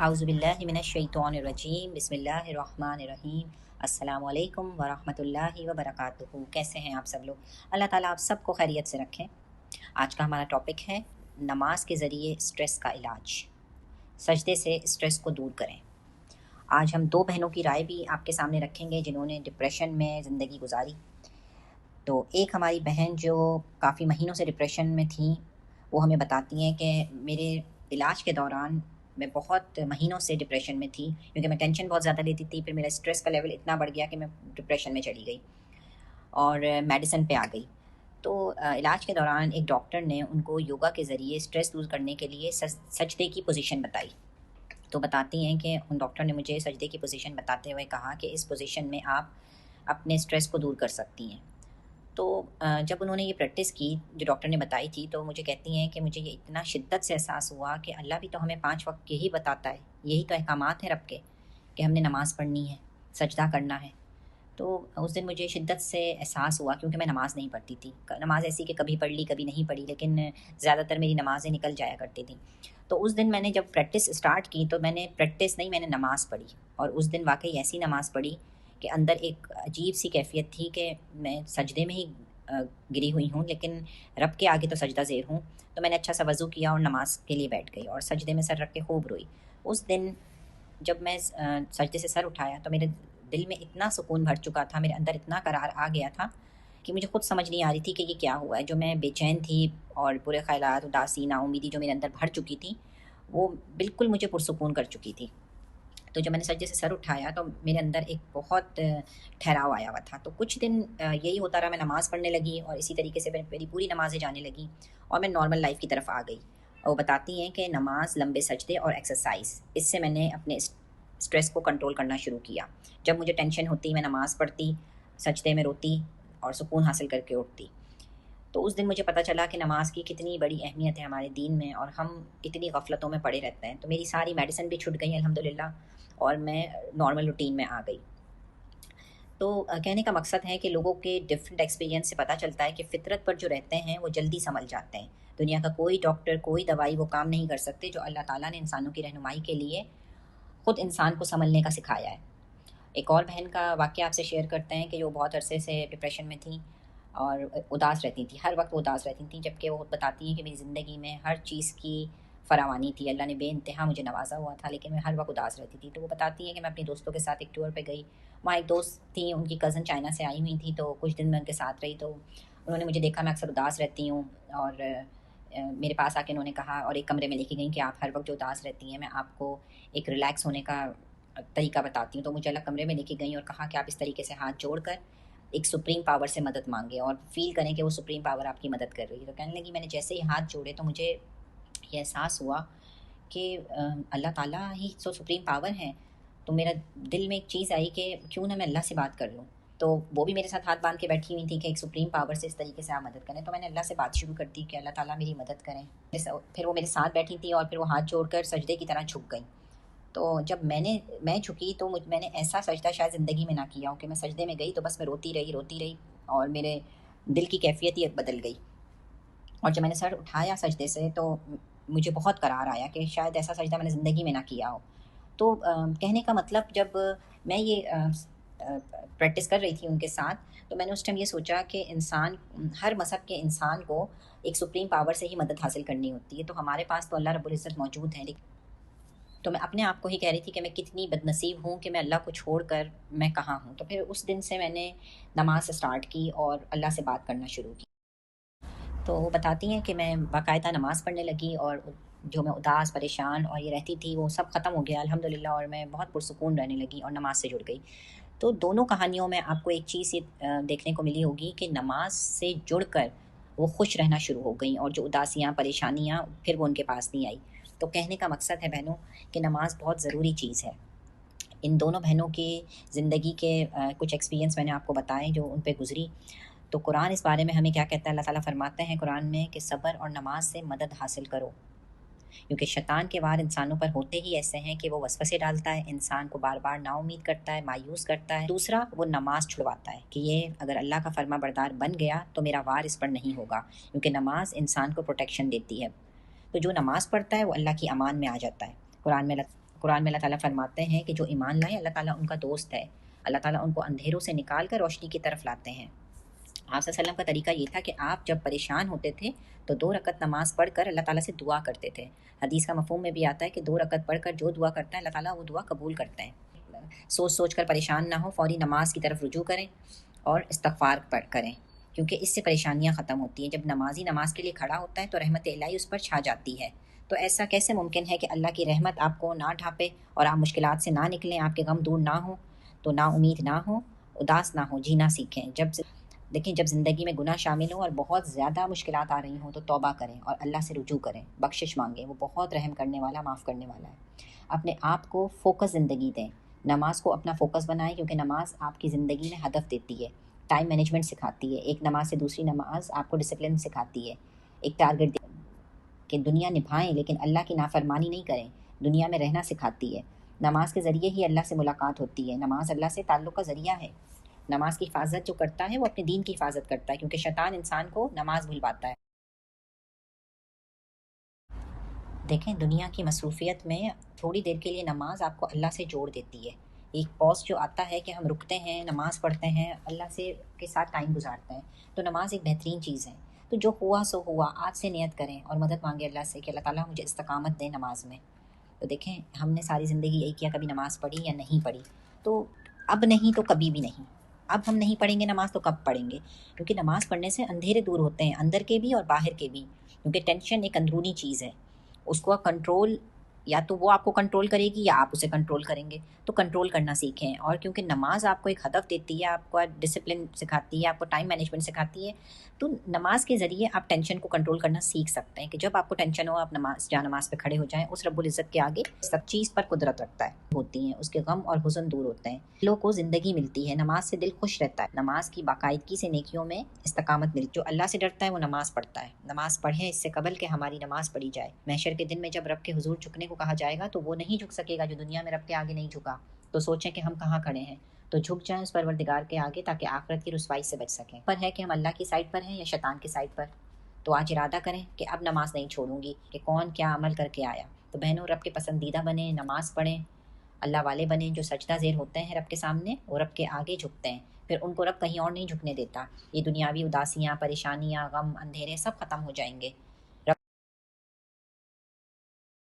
اعوذ باللہ من الشیطان الرجیم بسم اللہ الرحمن الرحیم السلام علیکم ورحمۃ اللہ وبرکاتہ۔ کیسے ہیں آپ سب لوگ؟ اللہ تعالیٰ آپ سب کو خیریت سے رکھیں۔ آج کا ہمارا ٹاپک ہے نماز کے ذریعے اسٹریس کا علاج، سجدے سے اسٹریس کو دور کریں۔ آج ہم دو بہنوں کی رائے بھی آپ کے سامنے رکھیں گے جنہوں نے ڈپریشن میں زندگی گزاری۔ تو ایک ہماری بہن جو کافی مہینوں سے ڈپریشن میں تھیں، وہ ہمیں بتاتی ہیں کہ میرے علاج کے دوران میں بہت مہینوں سے ڈپریشن میں تھی، کیونکہ میں ٹینشن بہت زیادہ لیتی تھی، پھر میرا اسٹریس کا لیول اتنا بڑھ گیا کہ میں ڈپریشن میں چلی گئی اور میڈیسن پہ آ گئی۔ تو علاج کے دوران ایک ڈاکٹر نے ان کو یوگا کے ذریعے اسٹریس دور کرنے کے لیے سجدے کی پوزیشن بتائی۔ تو بتاتی ہیں کہ ان ڈاکٹر نے مجھے سجدے کی پوزیشن بتاتے ہوئے کہا کہ اس پوزیشن میں آپ اپنے اسٹریس کو دور کر سکتی ہیں۔ تو جب انہوں نے یہ پریکٹس کی جو ڈاکٹر نے بتائی تھی، تو مجھے کہتی ہیں کہ مجھے یہ اتنا شدت سے احساس ہوا کہ اللہ بھی تو ہمیں 5 وقت یہی بتاتا ہے، یہی تو احکامات ہیں رب کے کہ ہم نے نماز پڑھنی ہے، سجدہ کرنا ہے۔ تو اس دن مجھے شدت سے احساس ہوا، کیونکہ میں نماز نہیں پڑھتی تھی، نماز ایسی کہ کبھی پڑھ لی کبھی نہیں پڑھی، لیکن زیادہ تر میری نمازیں نکل جایا کرتی تھیں۔ تو اس دن میں نے جب پریکٹس اسٹارٹ کی، تو میں نے نماز پڑھی، اور اس دن واقعی ایسی نماز پڑھی کہ اندر ایک عجیب سی کیفیت تھی کہ میں سجدے میں ہی گری ہوئی ہوں، لیکن رب کے آگے تو سجدہ زیر ہوں۔ تو میں نے اچھا سا وضو کیا اور نماز کے لیے بیٹھ گئی اور سجدے میں سر رکھ کے خوب روئی۔ اس دن جب میں سجدے سے سر اٹھایا تو میرے دل میں اتنا سکون بھر چکا تھا، میرے اندر اتنا قرار آ گیا تھا کہ مجھے خود سمجھ نہیں آ رہی تھی کہ یہ کیا ہوا ہے۔ جو میں بے چین تھی اور برے خیالات، اداسی، نا امیدی جو میرے اندر بھر چکی تھی، وہ بالکل مجھے پرسکون کر چکی تھی۔ تو جب میں نے سجدے سے سر اٹھایا تو میرے اندر ایک بہت ٹھہراؤ آیا ہوا تھا۔ تو کچھ دن یہی ہوتا رہا، میں نماز پڑھنے لگی اور اسی طریقے سے میری پوری نمازیں جانے لگیں اور میں نارمل لائف کی طرف آ گئی۔ اور وہ بتاتی ہیں کہ نماز، لمبے سجدے اور ایکسرسائز، اس سے میں نے اپنے اسٹریس کو کنٹرول کرنا شروع کیا۔ جب مجھے ٹینشن ہوتی، میں نماز پڑھتی، سجدے میں روتی اور سکون حاصل کر کے اٹھتی۔ تو اس دن مجھے پتہ چلا کہ نماز کی کتنی بڑی اہمیت ہے ہمارے دین میں، اور ہم اتنی غفلتوں میں پڑے رہتے ہیں۔ تو میری ساری میڈیسن بھی چھٹ گئی الحمدللہ، اور میں نارمل روٹین میں آ گئی۔ تو کہنے کا مقصد ہے کہ لوگوں کے ڈفرینٹ ایکسپیرینس سے پتہ چلتا ہے کہ فطرت پر جو رہتے ہیں وہ جلدی سنبھل جاتے ہیں۔ دنیا کا کوئی ڈاکٹر، کوئی دوائی وہ کام نہیں کر سکتے جو اللہ تعالیٰ نے انسانوں کی رہنمائی کے لیے خود انسان کو سنبھلنے کا سکھایا ہے۔ ایک اور بہن کا واقعہ آپ سے شیئر کرتے ہیں کہ وہ بہت عرصے سے ڈپریشن میں تھیں اور اداس رہتی تھیں، ہر وقت وہ اداس رہتی تھیں، جبکہ وہ بتاتی ہیں کہ میری زندگی میں ہر چیز کی فراوانی تھی، اللہ نے بے انتہا مجھے نوازا ہوا تھا، لیکن میں ہر وقت اداس رہتی تھی۔ تو وہ بتاتی ہیں کہ میں اپنی دوستوں کے ساتھ ایک ٹور پہ گئی، وہاں ایک دوست تھیں، ان کی کزن چائنا سے آئی ہوئی تھی، تو کچھ دن میں ان کے ساتھ رہی۔ تو انہوں نے مجھے دیکھا میں اکثر اداس رہتی ہوں، اور میرے پاس آ کے انہوں نے کہا، اور ایک کمرے میں لے کے گئیں کہ آپ ہر وقت جو اداس رہتی ہیں میں آپ کو ایک ریلیکس ہونے کا طریقہ بتاتی ہوں۔ تو مجھے الگ کمرے میں لے کے گئیں اور کہا کہ آپ اس طریقے سے ہاتھ جوڑ کر ایک سپریم پاور سے مدد مانگیں اور فیل کریں کہ وہ سپریم پاور آپ کی مدد کر رہی ہے۔ تو کہنے لگی میں نے جیسے ہی ہاتھ جوڑے تو مجھے یہ احساس ہوا کہ اللہ تعالیٰ ہی تو سپریم پاور ہیں۔ تو میرا دل میں ایک چیز آئی کہ کیوں نہ میں اللہ سے بات کر لوں۔ تو وہ بھی میرے ساتھ ہاتھ باندھ کے بیٹھی ہوئی تھی کہ ایک سپریم پاور سے اس طریقے سے آپ مدد کریں۔ تو میں نے اللہ سے بات شروع کر دی کہ اللہ تعالیٰ میری مدد کریں۔ پھر وہ میرے ساتھ بیٹھی تھی اور پھر وہ ہاتھ جوڑ کر سجدے کی طرح جھک گئیں۔ تو جب میں جھکی تو میں نے ایسا سجدہ شاید زندگی میں نہ کیا ہو کہ میں سجدے میں گئی تو بس میں روتی رہی اور میرے دل کی کیفیت ہی بدل گئی۔ اور جب میں نے سر اٹھایا سجدے سے تو مجھے بہت قرار آیا کہ شاید ایسا سجدہ میں نے زندگی میں نہ کیا ہو۔ تو کہنے کا مطلب جب میں یہ پریکٹس کر رہی تھی ان کے ساتھ، تو میں نے اس ٹائم یہ سوچا کہ انسان، ہر مذہب کے انسان کو ایک سپریم پاور سے ہی مدد حاصل کرنی ہوتی ہے۔ تو ہمارے پاس تو اللہ رب العزت موجود ہے، لیکن تو میں اپنے آپ کو ہی کہہ رہی تھی کہ میں کتنی بد نصیب ہوں کہ میں اللہ کو چھوڑ کر میں کہاں ہوں۔ تو پھر اس دن سے میں نے نماز اسٹارٹ کی اور اللہ سے بات کرنا شروع کی۔ تو وہ بتاتی ہیں کہ میں باقاعدہ نماز پڑھنے لگی، اور جو میں اداس، پریشان اور یہ رہتی تھی وہ سب ختم ہو گیا الحمدللہ، اور میں بہت پرسکون رہنے لگی اور نماز سے جڑ گئی۔ تو دونوں کہانیوں میں آپ کو ایک چیز دیکھنے کو ملی ہوگی کہ نماز سے جڑ کر وہ خوش رہنا شروع ہو گئیں، اور جو اداسیاں، پریشانیاں پھر وہ ان کے پاس نہیں آئی۔ تو کہنے کا مقصد ہے بہنوں کہ نماز بہت ضروری چیز ہے۔ ان دونوں بہنوں کی زندگی کے کچھ ایکسپیرینس میں نے آپ کو بتائے جو ان پہ گزری۔ تو قرآن اس بارے میں ہمیں کیا کہتا ہے؟ اللہ تعالیٰ فرماتے ہیں قرآن میں کہ صبر اور نماز سے مدد حاصل کرو، کیونکہ شیطان کے وار انسانوں پر ہوتے ہی ایسے ہیں کہ وہ وسوسے ڈالتا ہے، انسان کو بار بار نا امید کرتا ہے، مایوس کرتا ہے۔ دوسرا، وہ نماز چھڑواتا ہے کہ یہ اگر اللہ کا فرما بردار بن گیا تو میرا وار اس پر نہیں ہوگا، کیونکہ نماز انسان کو پروٹیکشن دیتی ہے۔ تو جو نماز پڑھتا ہے وہ اللہ کی امان میں آ جاتا ہے۔ قرآن میں اللہ تعالیٰ فرماتے ہیں کہ جو ایمان لائے اللہ تعالیٰ ان کا دوست ہے، اللہ تعالیٰ ان کو اندھیروں سے نکال کر روشنی کی طرف لاتے ہیں۔ آپ صلی اللہ علیہ وسلم کا طریقہ یہ تھا کہ آپ جب پریشان ہوتے تھے تو 2 رکعت نماز پڑھ کر اللہ تعالیٰ سے دعا کرتے تھے۔ حدیث کا مفہوم میں بھی آتا ہے کہ 2 رکعت پڑھ کر جو دعا کرتا ہے اللہ تعالیٰ وہ دعا قبول کرتے ہیں۔ سوچ سوچ کر پریشان نہ ہو، فوری نماز کی طرف رجوع کریں اور استغفار کریں، کیونکہ اس سے پریشانیاں ختم ہوتی ہیں۔ جب نمازی نماز کے لیے کھڑا ہوتا ہے تو رحمت الہی اس پر چھا جاتی ہے۔ تو ایسا کیسے ممکن ہے کہ اللہ کی رحمت آپ کو نہ ڈھانپے اور آپ مشکلات سے نہ نکلیں، آپ کے غم دور نہ ہوں، تو نا امید نہ ہوں، اداس نہ ہوں، جینا سیکھیں۔ جب زندگی میں گناہ شامل ہوں اور بہت زیادہ مشکلات آ رہی ہوں تو توبہ کریں اور اللہ سے رجوع کریں، بخشش مانگیں، وہ بہت رحم کرنے والا، معاف کرنے والا ہے۔ اپنے آپ کو فوکس زندگی دیں، نماز کو اپنا فوکس بنائیں، کیونکہ نماز آپ کی زندگی میں ہدف دیتی ہے، ٹائم مینجمنٹ سکھاتی ہے۔ ایک نماز سے دوسری نماز آپ کو ڈسپلن سکھاتی ہے، ایک ٹارگٹ کہ دنیا نبھائیں لیکن اللہ کی نافرمانی نہیں کریں، دنیا میں رہنا سکھاتی ہے۔ نماز کے ذریعے ہی اللہ سے ملاقات ہوتی ہے، نماز اللہ سے تعلق کا ذریعہ ہے۔ نماز کی حفاظت جو کرتا ہے وہ اپنے دین کی حفاظت کرتا ہے، کیونکہ شیطان انسان کو نماز بھلواتا ہے۔ دیکھیں، دنیا کی مصروفیت میں تھوڑی دیر کے لیے نماز آپ کو اللہ سے جوڑ دیتی ہے۔ ایک پوز جو آتا ہے کہ ہم رکتے ہیں، نماز پڑھتے ہیں، اللہ سے کے ساتھ ٹائم گزارتے ہیں، تو نماز ایک بہترین چیز ہے۔ تو جو ہوا سو ہوا، آج سے نیت کریں اور مدد مانگے اللہ سے کہ اللہ تعالیٰ مجھے استقامت دے نماز میں۔ تو دیکھیں، ہم نے ساری زندگی یہی کیا، کبھی نماز پڑھی یا نہیں پڑھی، تو اب نہیں تو کبھی بھی نہیں۔ اب ہم نہیں پڑھیں گے نماز تو کب پڑھیں گے؟ کیونکہ نماز پڑھنے سے اندھیرے دور ہوتے ہیں، اندر کے بھی اور باہر کے بھی، کیونکہ ٹینشن ایک اندرونی چیز ہے، اس کو کنٹرول یا تو وہ آپ کو کنٹرول کرے گی یا آپ اسے کنٹرول کریں گے۔ تو کنٹرول کرنا سیکھیں، اور کیونکہ نماز آپ کو ایک ہدف دیتی ہے، آپ کو ڈسپلن سکھاتی ہے، آپ کو ٹائم مینجمنٹ سکھاتی ہے، تو نماز کے ذریعے آپ ٹینشن کو کنٹرول کرنا سیکھ سکتے ہیں کہ جب آپ کو ٹینشن ہو آپ نماز پہ کھڑے ہو جائیں۔ اس رب العزت کے آگے سب چیز پر قدرت رکھتا ہے، ہوتی ہیں اس کے غم اور حزن دور ہوتے ہیں، دلوں کو زندگی ملتی ہے، نماز سے دل خوش رہتا ہے، نماز کی باقاعدگی سے نیکیوں میں استقامت ملتی ہے۔ جو اللہ سے ڈرتا ہے وہ نماز پڑھتا ہے۔ نماز پڑھیں اس سے قبل کہ ہماری نماز پڑھی جائے۔ محشر کے دن میں جب رب کے حضور جھکنے کو کہا جائے گا تو وہ نہیں جھک سکے گا جو دنیا میں رب کے آگے نہیں جھکا۔ تو سوچیں کہ ہم کہاں کھڑے ہیں، تو جھک جائیں اس پروردگار کے آگے تاکہ آخرت کی رسوائی سے بچ سکیں۔ پر ہے کہ ہم اللہ کی سائڈ پر ہیں یا شیطان کی سائڈ پر۔ تو آج ارادہ کریں کہ اب نماز نہیں چھوڑوں گی، کہ کون کیا عمل کر کے آیا۔ تو بہنوں، رب کے پسندیدہ بنیں، نماز پڑھیں، اللہ والے بنیں، جو سجدہ زیر ہوتے ہیں رب کے سامنے، وہ رب کے آگے جھکتے ہیں، پھر ان کو رب کہیں اور نہیں جھکنے دیتا۔ یہ دنیاوی اداسیاں، پریشانیاں، غم، اندھیرے سب ختم ہو جائیں گے۔